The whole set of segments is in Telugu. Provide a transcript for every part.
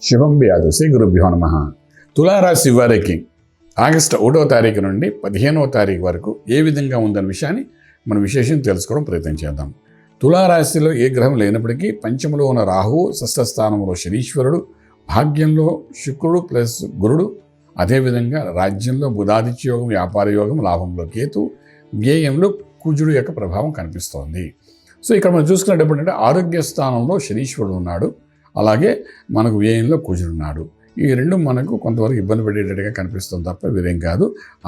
శుభం వ్యాధు శ్రీ గురుభ్యో నమః. తులారాశి వారికి ఆగస్టు 1వ తారీఖు నుండి 15వ తారీఖు వరకు ఏ విధంగా ఉందన్న విషయాన్ని మనం విశేషం తెలుసుకోవడం ప్రయత్నం చేద్దాం. తులారాశిలో ఏ గ్రహం లేనప్పటికీ పంచములో ఉన్న రాహువు, షష్ఠ స్థానంలో శనీశ్వరుడు, భాగ్యంలో శుక్రుడు ప్లస్ గురుడు, అదేవిధంగా రాజ్యంలో బుధాదిత్య యోగం, వ్యాపార యోగం, లాభంలో కేతు, వ్యయంలో కుజుడు యొక్క ప్రభావం కనిపిస్తోంది. సో ఇక్కడ మనం చూసుకునేటప్పుడు అంటే ఆరోగ్య స్థానంలో శనీశ్వరుడు ఉన్నాడు, అలాగే మనకు వ్యయంలో కుజుడు ఉన్నాడు. ఈ రెండు మనకు కొంతవరకు ఇబ్బంది పడేటట్టుగా కనిపిస్తుంది తప్ప వేరేం కాదు.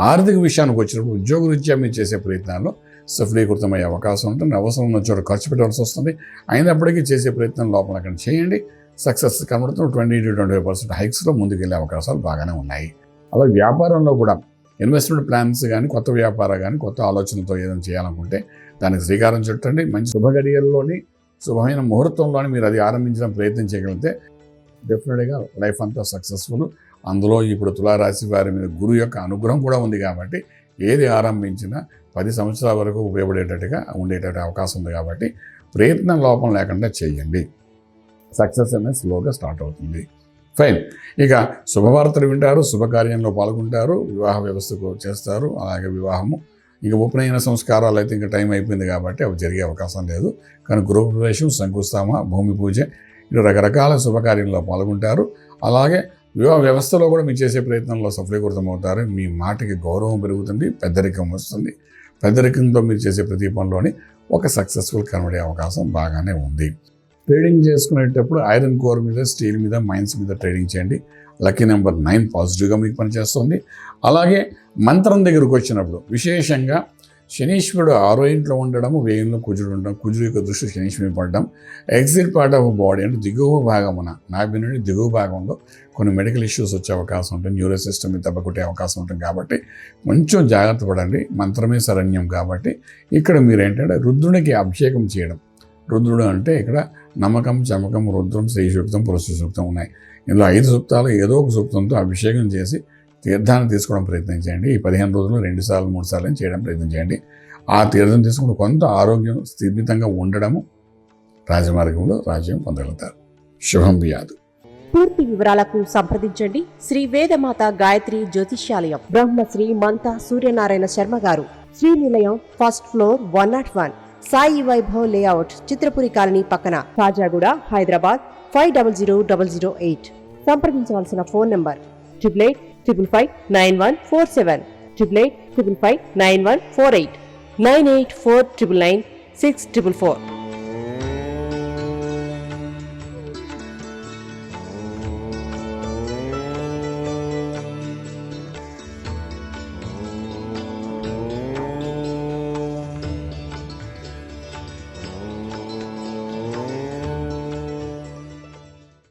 ఆర్థిక విషయానికి వచ్చినప్పుడు ఉద్యోగరీత్యా మీరు చేసే ప్రయత్నాల్లో సఫలీకృతమయ్యే అవకాశం ఉంటుంది. అవసరం ఉన్న చోట ఖర్చు పెట్టవలసి వస్తుంది. అయినప్పటికీ చేసే ప్రయత్నం లోపల అక్కడ చేయండి. సక్సెస్ కనబడుతున్న 20-25% హైక్స్లో ముందుకెళ్ళే అవకాశాలు బాగానే ఉన్నాయి. అలాగే వ్యాపారంలో కూడా ఇన్వెస్ట్మెంట్ ప్లాన్స్ కానీ, కొత్త వ్యాపారం కానీ, కొత్త ఆలోచనతో ఏదైనా చేయాలనుకుంటే దానికి శ్రీకారం చుట్టండి. మంచి శుభగడియల్లోని, శుభమైన ముహూర్తంలోని మీరు అది ఆరంభించడం ప్రయత్నం చేయగలిగితే డెఫినెట్గా లైఫ్ అంతా సక్సెస్ఫుల్. అందులో ఇప్పుడు తులారాశి వారి మీద గురు యొక్క అనుగ్రహం కూడా ఉంది కాబట్టి ఏది ఆరంభించినా 10 సంవత్సరాల వరకు ఉపయోగపడేటట్టుగా ఉండేటట్టు అవకాశం ఉంది కాబట్టి ప్రయత్నం లోపం లేకుండా చేయండి. సక్సెస్ అనేది స్లోగా స్టార్ట్ అవుతుంది. ఫైన్. ఇక శుభవార్తలు వింటారు, శుభకార్యంలో పాల్గొంటారు, వివాహ వ్యవస్థకు చేస్తారు. అలాగే వివాహము ఇక ఉపనయన సంస్కారాలు అయితే ఇంకా టైం అయిపోయింది కాబట్టి అవి జరిగే అవకాశం లేదు. కానీ గృహప్రవేశం, శంకుస్థాపన, భూమి పూజ ఇటు రకరకాల శుభకార్యంలో పాల్గొంటారు. అలాగే వివాహ వ్యవస్థలో కూడా మీరు చేసే ప్రయత్నంలో సఫలీకృతం అవుతారు. మీ మాటకి గౌరవం పెరుగుతుంది, పెద్దరికం వస్తుంది. పెద్దరికంతో మీరు చేసే ప్రతి పనిలోని ఒక సక్సెస్ఫుల్ కనబడే అవకాశం బాగానే ఉంది. ట్రేడింగ్ చేసుకునేటప్పుడు ఐరన్ కోర్ మీద, స్టీల్ మీద, మైన్స్ మీద ట్రేడింగ్ చేయండి. లక్కీ నెంబర్ 9 పాజిటివ్గా మీకు పనిచేస్తుంది. అలాగే మంత్రం దగ్గరకు వచ్చినప్పుడు విశేషంగా శనీశ్వరుడు 6వ ఇంట్లో ఉండడము, వ్యయంలో కుజుడు ఉండడం, కుజుడు యొక్క దృష్టి శనీశ్వరుని పడడం, ఎగ్జిట్ పార్ట్ ఆఫ్ బాడీ అంటే దిగువ భాగమున, నాభి నుండి దిగువ భాగంలో కొన్ని మెడికల్ ఇష్యూస్ వచ్చే అవకాశం ఉంటుంది. న్యూరో సిస్టమ్ మీద దెబ్బకొట్టే అవకాశం ఉంటుంది కాబట్టి కొంచెం జాగ్రత్త పడండి. మంత్రమే శరణ్యం కాబట్టి ఇక్కడ మీరు ఏంటంటే రుద్రునికి అభిషేకం చేయడం. రుద్రుడు అంటే ఇక్కడ నమ్మకం, చమకం, రుద్రం, శ్రీ సూక్తం, పురుష సూక్తం ఉన్నాయి. ఇందులో 5 సూక్తాలు ఏదో ఒక సూక్తంతో అభిషేకం చేసి తీర్థాన్ని తీసుకోవడం ప్రయత్నం చేయండి. ఈ 15 రోజులు 2 సార్లు 3 సార్లు చేయడం ప్రయత్నం చేయండి. ఆ తీర్థం తీసుకుని కొంత ఆరోగ్యం స్థిమితంగా ఉండడము, రాజమార్గంలో రాజ్యం పొందగలుగుతారు. శుభం వ్యాధు. పూర్తి వివరాలకు సంప్రదించండి శ్రీ వేదమాత గాయత్రి జ్యోతిష్యాలయం, బ్రహ్మశ్రీ మంతా సూర్యనారాయణ శర్మ గారు, Srinilayam, first floor, 101, Sai Vaibhav layout, Chitrapuri colony పక్కన, కాజాగూడ, హైదరాబాద్ 500008. సంప్రదించవలసిన ఫోన్ నంబర్ 8855559147, 8855559148, 9849996644.